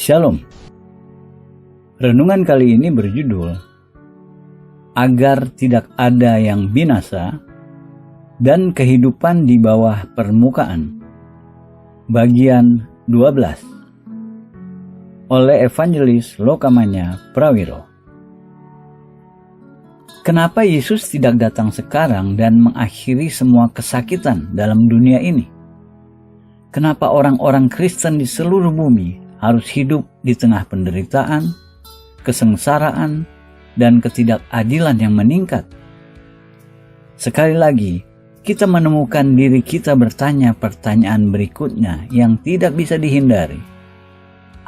Shalom. Renungan kali ini berjudul Agar Tidak Ada Yang Binasa dan Kehidupan di Bawah Permukaan. Bagian 12 oleh Evangelis Lokamanya Prawiro. Kenapa Yesus tidak datang sekarang dan mengakhiri semua kesakitan dalam dunia ini? Kenapa orang-orang Kristen di seluruh bumi harus hidup di tengah penderitaan, kesengsaraan, dan ketidakadilan yang meningkat? Sekali lagi, kita menemukan diri kita bertanya pertanyaan berikutnya yang tidak bisa dihindari.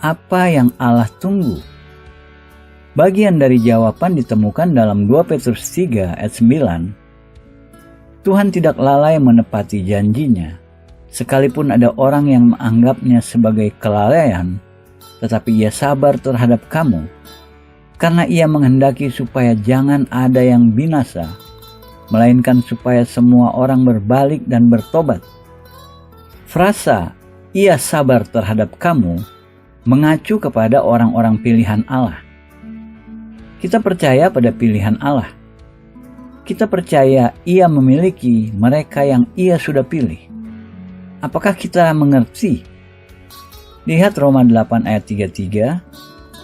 Apa yang Allah tunggu? Bagian dari jawaban ditemukan dalam 2 Petrus 3 ayat 9. Tuhan tidak lalai menepati janjinya. Sekalipun ada orang yang menganggapnya sebagai kelalaian, tetapi ia sabar terhadap kamu, karena ia menghendaki supaya jangan ada yang binasa, melainkan supaya semua orang berbalik dan bertobat. Frasa "ia sabar terhadap kamu" mengacu kepada orang-orang pilihan Allah. Kita percaya pada pilihan Allah. Kita percaya Ia memiliki mereka yang Ia sudah pilih. Apakah kita mengerti? Lihat Roma 8 ayat 33,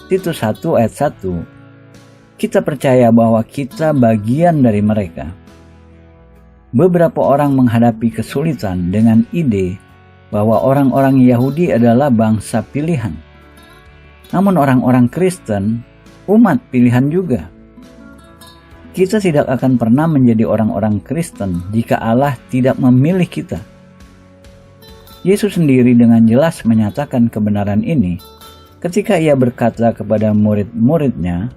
Titus 1 ayat 1. Kita percaya bahwa kita bagian dari mereka. Beberapa orang menghadapi kesulitan dengan ide bahwa orang-orang Yahudi adalah bangsa pilihan. Namun orang-orang Kristen, umat pilihan juga. Kita tidak akan pernah menjadi orang-orang Kristen jika Allah tidak memilih kita. Yesus sendiri dengan jelas menyatakan kebenaran ini ketika ia berkata kepada murid-muridnya,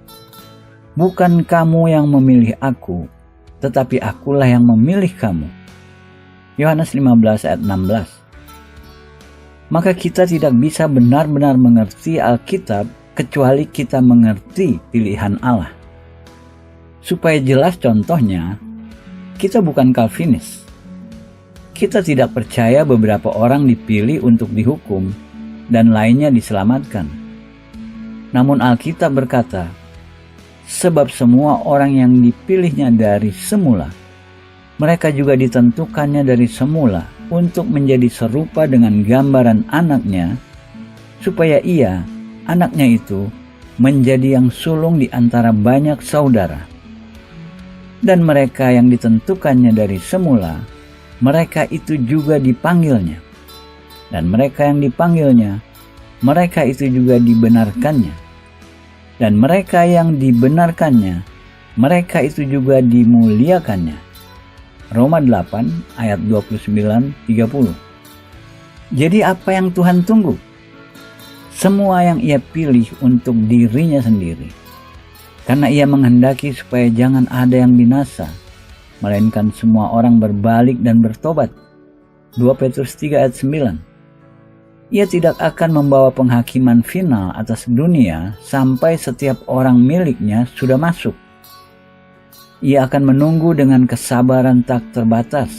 "Bukan kamu yang memilih aku, tetapi akulah yang memilih kamu." Yohanes 15 ayat 16. Maka kita tidak bisa benar-benar mengerti Alkitab kecuali kita mengerti pilihan Allah. Supaya jelas contohnya, kita bukan Calvinis. Kita tidak percaya beberapa orang dipilih untuk dihukum dan lainnya diselamatkan. Namun Alkitab berkata, sebab semua orang yang dipilihnya dari semula, mereka juga ditentukannya dari semula untuk menjadi serupa dengan gambaran anaknya, supaya ia, anaknya itu, menjadi yang sulung di antara banyak saudara. Dan mereka yang ditentukannya dari semula, mereka itu juga dipanggilnya. Dan mereka yang dipanggilnya, mereka itu juga dibenarkannya. Dan mereka yang dibenarkannya, mereka itu juga dimuliakannya. Roma 8 ayat 29-30. Jadi apa yang Tuhan tunggu? Semua yang Ia pilih untuk dirinya sendiri. Karena Ia menghendaki supaya jangan ada yang binasa, melainkan semua orang berbalik dan bertobat. 2 Petrus 3 ayat 9. Ia tidak akan membawa penghakiman final atas dunia sampai setiap orang miliknya sudah masuk. Ia akan menunggu dengan kesabaran tak terbatas.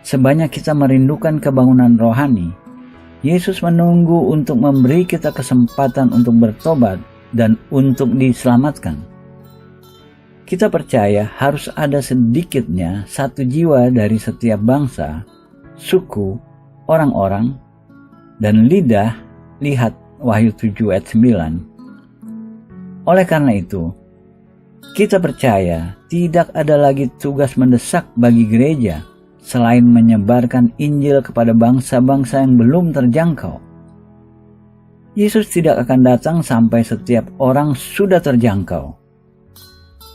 Sebanyak kita merindukan kebangunan rohani, Yesus menunggu untuk memberi kita kesempatan untuk bertobat dan untuk diselamatkan. Kita percaya harus ada sedikitnya satu jiwa dari setiap bangsa, suku, orang-orang, dan lidah. Lihat Wahyu 7 ayat 9. Oleh karena itu, kita percaya tidak ada lagi tugas mendesak bagi gereja selain menyebarkan Injil kepada bangsa-bangsa yang belum terjangkau. Yesus tidak akan datang sampai setiap orang sudah terjangkau.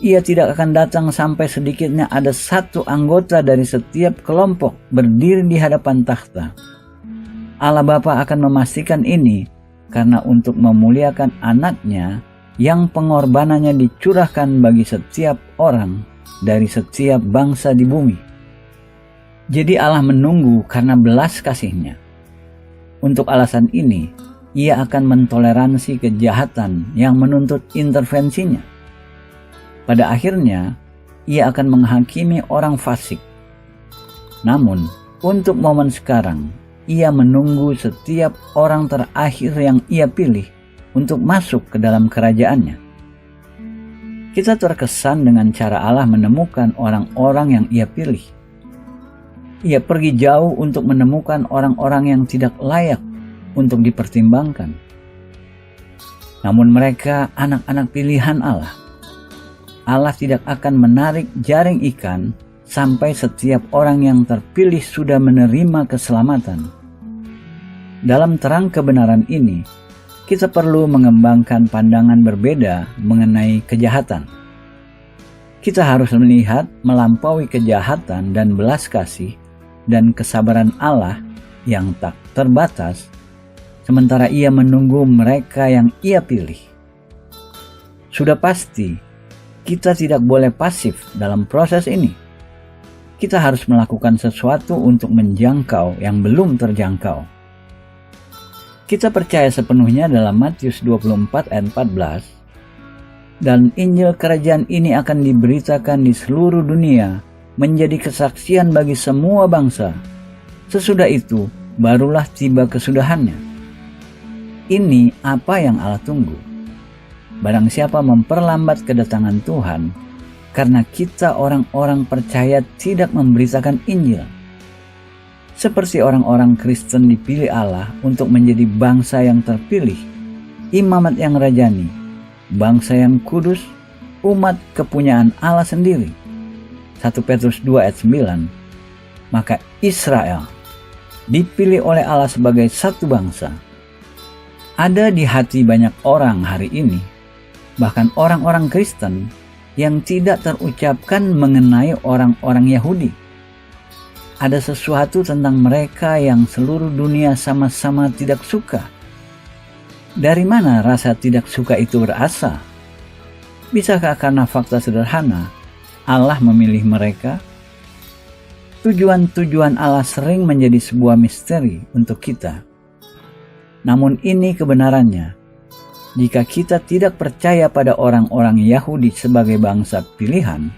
Ia tidak akan datang sampai sedikitnya ada satu anggota dari setiap kelompok berdiri di hadapan takhta. Allah Bapa akan memastikan ini karena untuk memuliakan anaknya yang pengorbanannya dicurahkan bagi setiap orang dari setiap bangsa di bumi. Jadi Allah menunggu karena belas kasih-Nya. Untuk alasan ini, Ia akan mentoleransi kejahatan yang menuntut intervensinya. Pada akhirnya, Ia akan menghakimi orang fasik. Namun, untuk momen sekarang, ia menunggu setiap orang terakhir yang ia pilih untuk masuk ke dalam kerajaannya. Kita terkesan dengan cara Allah menemukan orang-orang yang ia pilih. Ia pergi jauh untuk menemukan orang-orang yang tidak layak untuk dipertimbangkan. Namun mereka anak-anak pilihan Allah. Allah tidak akan menarik jaring ikan sampai setiap orang yang terpilih sudah menerima keselamatan. Dalam terang kebenaran ini, kita perlu mengembangkan pandangan berbeda mengenai kejahatan. Kita harus melihat melampaui kejahatan dan belas kasih dan kesabaran Allah yang tak terbatas, sementara ia menunggu mereka yang ia pilih. Sudah pasti, kita tidak boleh pasif dalam proses ini. Kita harus melakukan sesuatu untuk menjangkau yang belum terjangkau. Kita percaya sepenuhnya dalam Matius 24 ayat 14, dan Injil Kerajaan ini akan diberitakan di seluruh dunia menjadi kesaksian bagi semua bangsa. Sesudah itu, barulah tiba kesudahannya. Ini apa yang Allah tunggu. Barang siapa memperlambat kedatangan Tuhan, karena kita orang-orang percaya tidak memberitakan Injil. Seperti orang-orang Kristen dipilih Allah untuk menjadi bangsa yang terpilih, imamat yang rajani, bangsa yang kudus, umat kepunyaan Allah sendiri. 1 Petrus 2 ayat 9. Maka Israel dipilih oleh Allah sebagai satu bangsa. Ada di hati banyak orang hari ini, bahkan orang-orang Kristen, yang tidak terucapkan mengenai orang-orang Yahudi. Ada sesuatu tentang mereka yang seluruh dunia sama-sama tidak suka. Dari mana rasa tidak suka itu berasal? Bisakah karena fakta sederhana, Allah memilih mereka? Tujuan-tujuan Allah sering menjadi sebuah misteri untuk kita. Namun ini kebenarannya. Jika kita tidak percaya pada orang-orang Yahudi sebagai bangsa pilihan,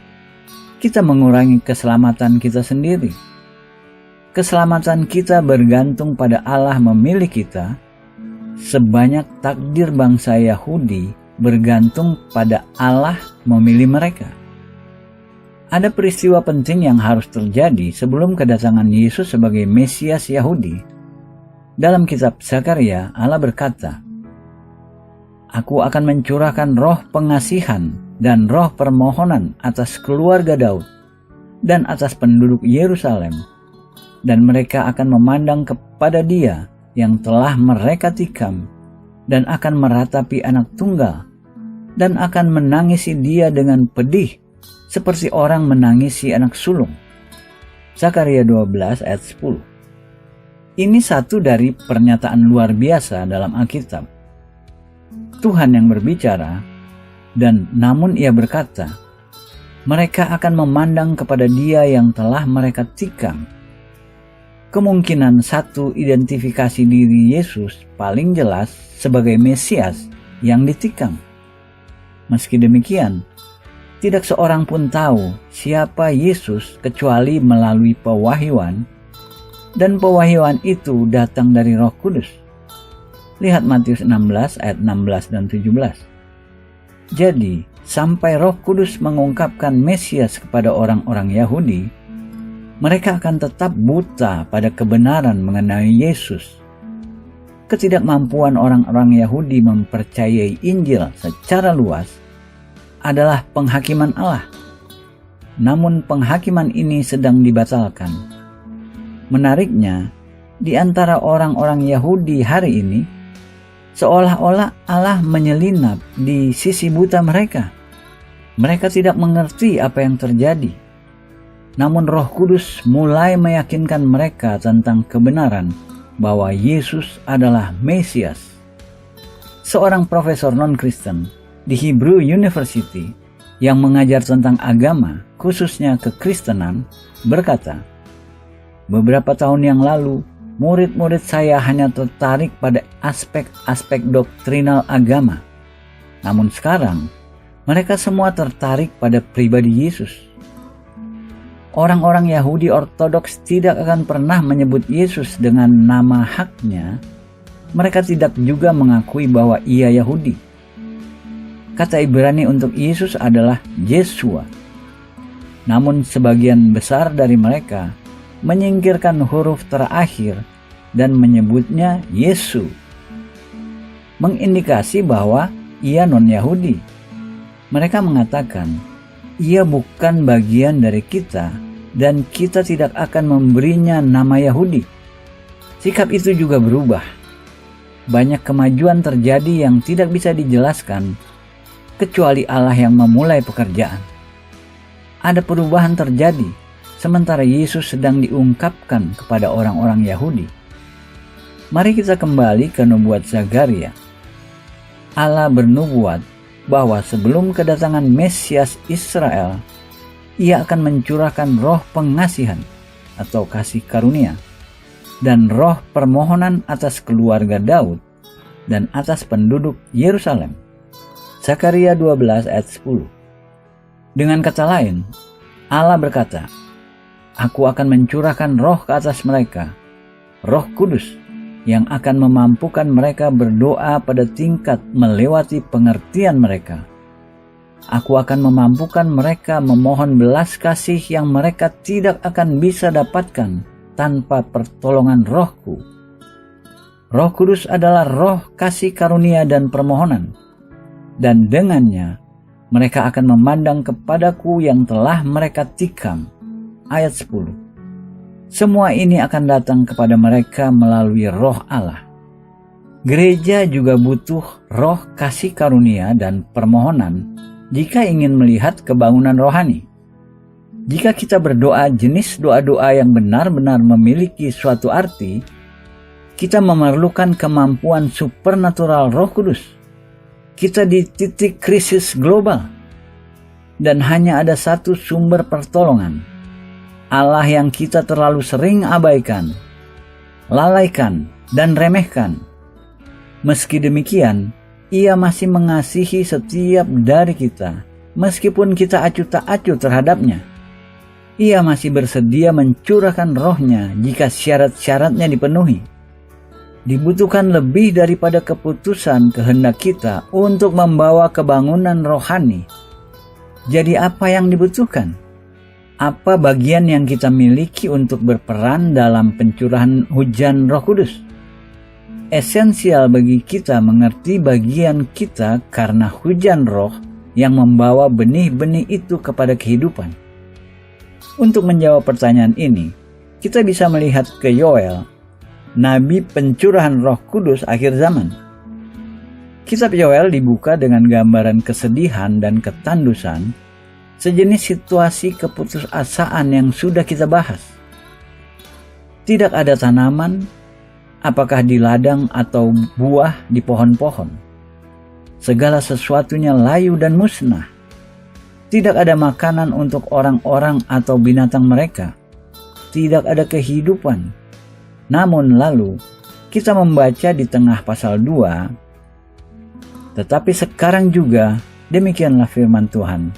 kita mengurangi keselamatan kita sendiri. Keselamatan kita bergantung pada Allah memilih kita, sebanyak takdir bangsa Yahudi bergantung pada Allah memilih mereka. Ada peristiwa penting yang harus terjadi sebelum kedatangan Yesus sebagai Mesias Yahudi. Dalam kitab Zakaria, Allah berkata, Aku akan mencurahkan roh pengasihan dan roh permohonan atas keluarga Daud dan atas penduduk Yerusalem, dan mereka akan memandang kepada Dia yang telah mereka tikam, dan akan meratapi anak tunggal, dan akan menangisi Dia dengan pedih, seperti orang menangisi anak sulung. Zakaria 12 ayat 10. Ini satu dari pernyataan luar biasa dalam Alkitab. Tuhan yang berbicara, dan namun Ia berkata, mereka akan memandang kepada Dia yang telah mereka tikam. Kemungkinan satu identifikasi diri Yesus paling jelas sebagai Mesias yang ditikam. Meski demikian, tidak seorang pun tahu siapa Yesus kecuali melalui pewahyuan, dan pewahyuan itu datang dari Roh Kudus. Lihat Matius 16 ayat 16 dan 17. Jadi, sampai Roh Kudus mengungkapkan Mesias kepada orang-orang Yahudi, mereka akan tetap buta pada kebenaran mengenai Yesus. Ketidakmampuan orang-orang Yahudi mempercayai Injil secara luas adalah penghakiman Allah. Namun penghakiman ini sedang dibatalkan. Menariknya, di antara orang-orang Yahudi hari ini, seolah-olah Allah menyelinap di sisi buta mereka. Mereka tidak mengerti apa yang terjadi. Namun Roh Kudus mulai meyakinkan mereka tentang kebenaran bahwa Yesus adalah Mesias. Seorang profesor non-Kristen di Hebrew University yang mengajar tentang agama, khususnya kekristenan, berkata, beberapa tahun yang lalu, murid-murid saya hanya tertarik pada aspek-aspek doktrinal agama. Namun sekarang, mereka semua tertarik pada pribadi Yesus. Orang-orang Yahudi Ortodoks tidak akan pernah menyebut Yesus dengan nama haknya. Mereka tidak juga mengakui bahwa ia Yahudi. Kata Ibrani untuk Yesus adalah Yeshua. Namun sebagian besar dari mereka menyingkirkan huruf terakhir dan menyebutnya Yesu, mengindikasi bahwa ia non-Yahudi. Mereka mengatakan, ia bukan bagian dari kita dan kita tidak akan memberinya nama Yahudi. Sikap itu juga berubah. Banyak kemajuan terjadi yang tidak bisa dijelaskan kecuali Allah yang memulai pekerjaan. Ada perubahan terjadi sementara Yesus sedang diungkapkan kepada orang-orang Yahudi. Mari kita kembali ke nubuat Zakaria. Allah bernubuat bahwa sebelum kedatangan Mesias Israel, ia akan mencurahkan roh pengasihan atau kasih karunia dan roh permohonan atas keluarga Daud dan atas penduduk Yerusalem. Zakaria 12 ayat 10. Dengan kata lain, Allah berkata, aku akan mencurahkan roh ke atas mereka, Roh Kudus, yang akan memampukan mereka berdoa pada tingkat melewati pengertian mereka. Aku akan memampukan mereka memohon belas kasih yang mereka tidak akan bisa dapatkan tanpa pertolongan Rohku. Roh Kudus adalah roh kasih karunia dan permohonan, dan dengannya mereka akan memandang kepadaku yang telah mereka tikam. Ayat 10. Semua ini akan datang kepada mereka melalui roh Allah. Gereja juga butuh roh kasih karunia dan permohonan jika ingin melihat kebangunan rohani. Jika kita berdoa jenis doa-doa yang benar-benar memiliki suatu arti, kita memerlukan kemampuan supernatural Roh Kudus. Kita di titik krisis global, dan hanya ada satu sumber pertolongan, Allah yang kita terlalu sering abaikan, lalaikan, dan remehkan. Meski demikian, ia masih mengasihi setiap dari kita, meskipun kita acuh tak acuh terhadapnya. Ia masih bersedia mencurahkan rohnya jika syarat-syaratnya dipenuhi. Dibutuhkan lebih daripada keputusan kehendak kita untuk membawa kebangunan rohani. Jadi apa yang dibutuhkan? Apa bagian yang kita miliki untuk berperan dalam pencurahan hujan Roh Kudus? Esensial bagi kita mengerti bagian kita karena hujan roh yang membawa benih-benih itu kepada kehidupan. Untuk menjawab pertanyaan ini, kita bisa melihat ke Yoel, nabi pencurahan Roh Kudus akhir zaman. Kitab Yoel dibuka dengan gambaran kesedihan dan ketandusan, sejenis situasi keputusasaan yang sudah kita bahas. Tidak ada tanaman, apakah di ladang atau buah di pohon-pohon. Segala sesuatunya layu dan musnah. Tidak ada makanan untuk orang-orang atau binatang mereka. Tidak ada kehidupan. Namun lalu, kita membaca di tengah pasal 2, tetapi sekarang juga demikianlah firman Tuhan.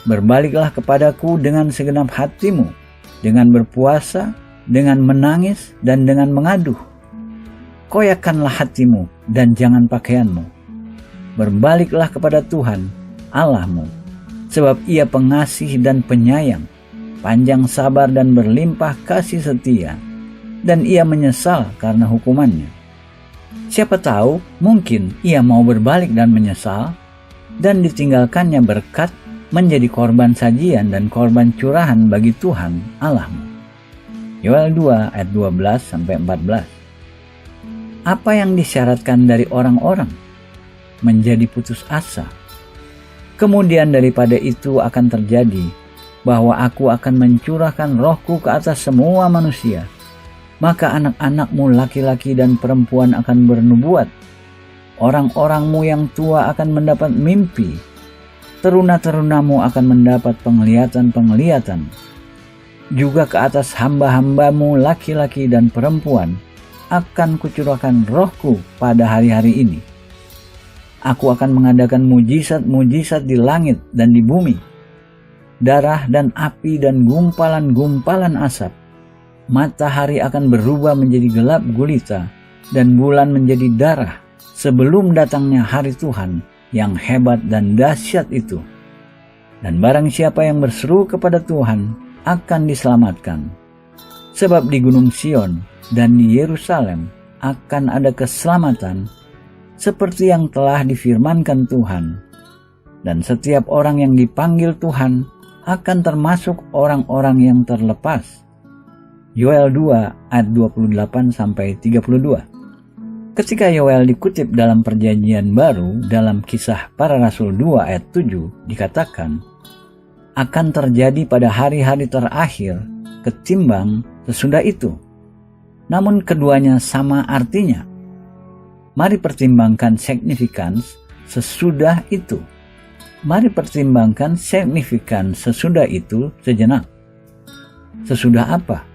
Berbaliklah kepadaku dengan segenap hatimu, dengan berpuasa, dengan menangis, dan dengan mengaduh. Koyakkanlah hatimu dan jangan pakaianmu. Berbaliklah kepada Tuhan, Allahmu, sebab ia pengasih dan penyayang, panjang sabar dan berlimpah kasih setia, dan ia menyesal karena hukumannya. Siapa tahu mungkin ia mau berbalik dan menyesal, dan ditinggalkannya berkat menjadi korban sajian dan korban curahan bagi Tuhan Allahmu. Yoel 2 ayat 12-14. Apa yang disyaratkan dari orang-orang? Menjadi putus asa. Kemudian daripada itu akan terjadi bahwa aku akan mencurahkan rohku ke atas semua manusia. Maka anak-anakmu laki-laki dan perempuan akan bernubuat. Orang-orangmu yang tua akan mendapat mimpi. Teruna-terunamu akan mendapat penglihatan-penglihatan. Juga ke atas hamba-hambamu laki-laki dan perempuan akan kucurahkan rohku pada hari-hari ini. Aku akan mengadakan mujizat-mujizat di langit dan di bumi. darah dan api dan gumpalan-gumpalan asap. Matahari akan berubah menjadi gelap gulita dan bulan menjadi darah sebelum datangnya hari Tuhan yang hebat dan dahsyat itu. Dan barang siapa yang berseru kepada Tuhan akan diselamatkan. Sebab di Gunung Sion dan di Yerusalem akan ada keselamatan seperti yang telah difirmankan Tuhan. Dan setiap orang yang dipanggil Tuhan akan termasuk orang-orang yang terlepas. Yoel 2 ayat 28-32. Ketika Yoel dikutip dalam Perjanjian Baru dalam Kisah Para Rasul 2 ayat 7 dikatakan, akan terjadi pada hari-hari terakhir ketimbang sesudah itu. Namun keduanya sama artinya. Mari pertimbangkan significance sesudah itu. Mari pertimbangkan signifikan sesudah itu sejenak. Sesudah apa?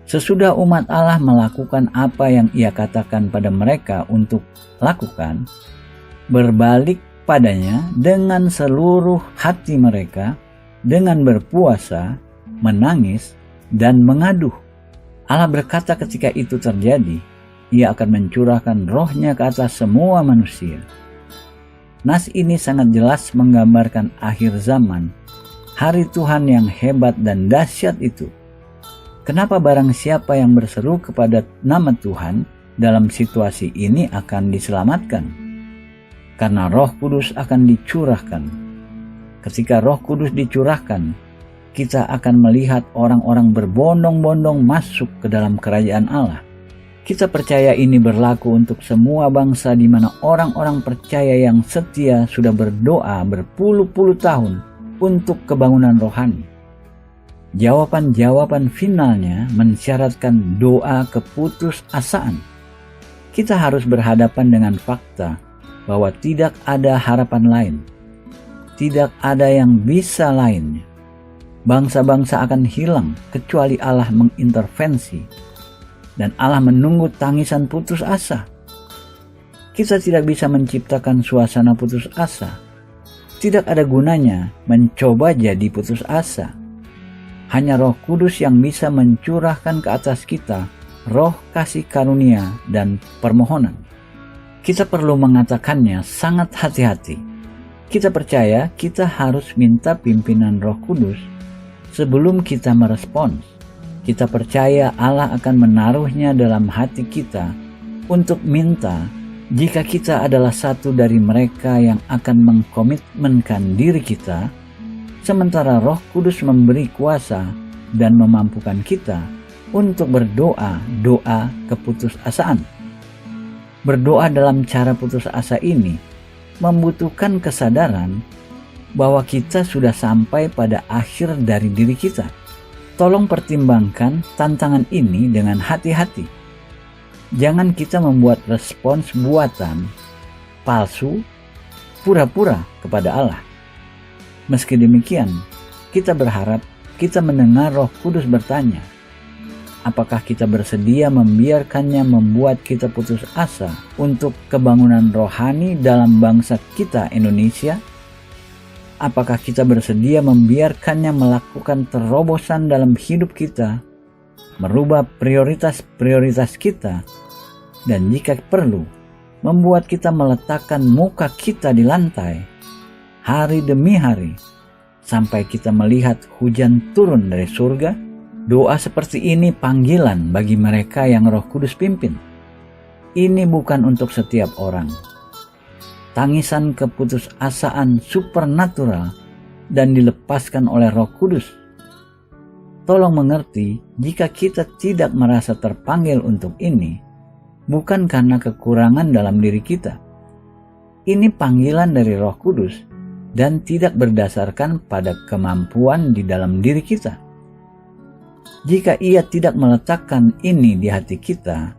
Sesudah umat Allah melakukan apa yang Ia katakan pada mereka untuk lakukan, berbalik padanya dengan seluruh hati mereka, dengan berpuasa, menangis, dan mengaduh. Allah berkata ketika itu terjadi, Ia akan mencurahkan roh-Nya ke atas semua manusia. Nas ini sangat jelas menggambarkan akhir zaman, hari Tuhan yang hebat dan dahsyat itu. Kenapa barang siapa yang berseru kepada nama Tuhan dalam situasi ini akan diselamatkan? Karena Roh Kudus akan dicurahkan. Ketika Roh Kudus dicurahkan, kita akan melihat orang-orang berbondong-bondong masuk ke dalam kerajaan Allah. Kita percaya ini berlaku untuk semua bangsa di mana orang-orang percaya yang setia sudah berdoa berpuluh-puluh tahun untuk kebangunan rohani. Jawaban-jawaban finalnya mensyaratkan doa keputusasaan. Kita harus berhadapan dengan fakta bahwa tidak ada harapan lain. Tidak ada yang bisa lainnya. Bangsa-bangsa akan hilang kecuali Allah mengintervensi. Dan Allah menunggu tangisan putus asa. Kita tidak bisa menciptakan suasana putus asa. Tidak ada gunanya mencoba jadi putus asa. Hanya Roh Kudus yang bisa mencurahkan ke atas kita roh kasih karunia dan permohonan. Kita perlu mengatakannya sangat hati-hati. Kita percaya kita harus minta pimpinan Roh Kudus sebelum kita merespons. Kita percaya Allah akan menaruhnya dalam hati kita untuk minta jika kita adalah satu dari mereka yang akan mengkomitmenkan diri kita, sementara Roh Kudus memberi kuasa dan memampukan kita untuk berdoa doa keputusasaan. Berdoa dalam cara putus asa ini membutuhkan kesadaran bahwa kita sudah sampai pada akhir dari diri kita. Tolong pertimbangkan tantangan ini dengan hati-hati. Jangan kita membuat respons buatan, palsu, pura-pura kepada Allah. Meski demikian, kita berharap kita mendengar Roh Kudus bertanya, apakah kita bersedia membiarkannya membuat kita putus asa untuk kebangunan rohani dalam bangsa kita Indonesia? Apakah kita bersedia membiarkannya melakukan terobosan dalam hidup kita, merubah prioritas-prioritas kita, dan jika perlu, membuat kita meletakkan muka kita di lantai, hari demi hari, sampai kita melihat hujan turun dari surga? Doa seperti ini panggilan bagi mereka yang Roh Kudus pimpin. Ini bukan untuk setiap orang. Tangisan keputusasaan supernatural dan dilepaskan oleh Roh Kudus. Tolong mengerti, jika kita tidak merasa terpanggil untuk ini, bukan karena kekurangan dalam diri kita. Ini panggilan dari Roh Kudus dan tidak berdasarkan pada kemampuan di dalam diri kita. Jika Ia tidak meletakkan ini di hati kita,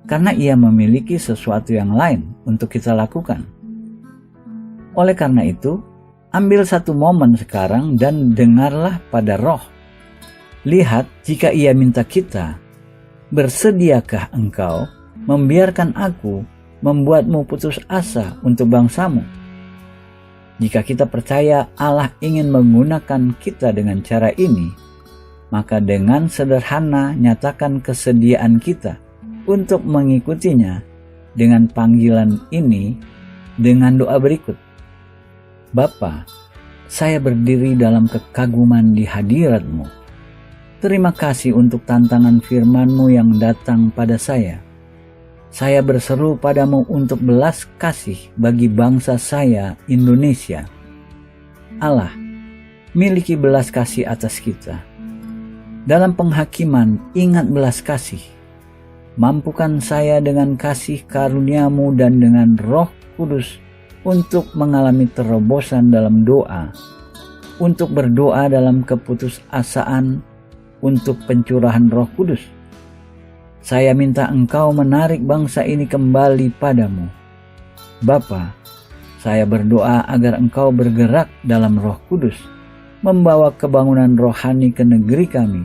karena Ia memiliki sesuatu yang lain untuk kita lakukan. Oleh karena itu, ambil satu momen sekarang dan dengarlah pada Roh. Lihat jika Ia minta kita, bersediakah engkau membiarkan aku membuatmu putus asa untuk bangsamu? Jika kita percaya Allah ingin menggunakan kita dengan cara ini, maka dengan sederhana nyatakan kesediaan kita untuk mengikutinya dengan panggilan ini dengan doa berikut. Bapa, saya berdiri dalam kekaguman di hadirat-Mu. Terima kasih untuk tantangan firman-Mu yang datang pada saya. Saya berseru padamu untuk belas kasih bagi bangsa saya, Indonesia. Allah, miliki belas kasih atas kita. Dalam penghakiman, ingat belas kasih. Mampukan saya dengan kasih karunia-Mu dan dengan Roh Kudus untuk mengalami terobosan dalam doa, untuk berdoa dalam keputusasaan, untuk pencurahan Roh Kudus. Saya minta Engkau menarik bangsa ini kembali padamu. Bapa, saya berdoa agar Engkau bergerak dalam Roh Kudus, membawa kebangunan rohani ke negeri kami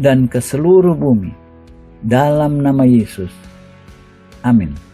dan ke seluruh bumi. Dalam nama Yesus. Amin.